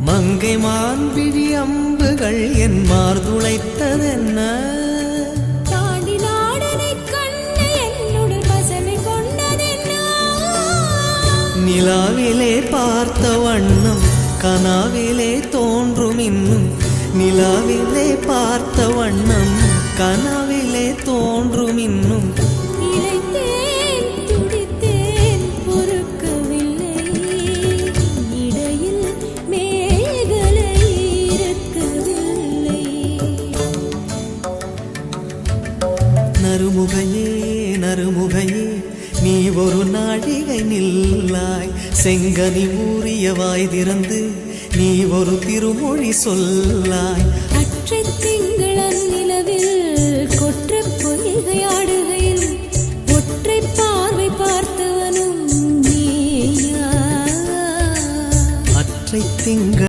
மங்கை மான்பிழி அம்புகள் என் மார்துளைத்ததென்ன தாண்டி நாடனை கண்ணு என்னுடன் பசமை கொண்டதென்ன நிலாவிலே பார்த்த வண்ணம் கனாவிலே தோன்றும் இன்னும் நிலாவிலே பார்த்த வண்ணம் கனாவிலே தோன்றும் இன்னும் இளைத்தேன் துடித்தேன் பொறுக்கவில்லை இடையில் மேகலை இருக்கவில்லை நறுமுகையே நறுமுகையே நீ ஒரு நாழிகை நில்லாய் செங்கனி ஊறிய வாய் திறந்து நீ ஒரு திருமொழி சொல்லாய் அற்றை திங்களன் நிலவில் கொற்ற பொய்கையாடுகையில் ஒற்றை பார்வை பார்த்தவனும் நீயா அற்றை திங்கள்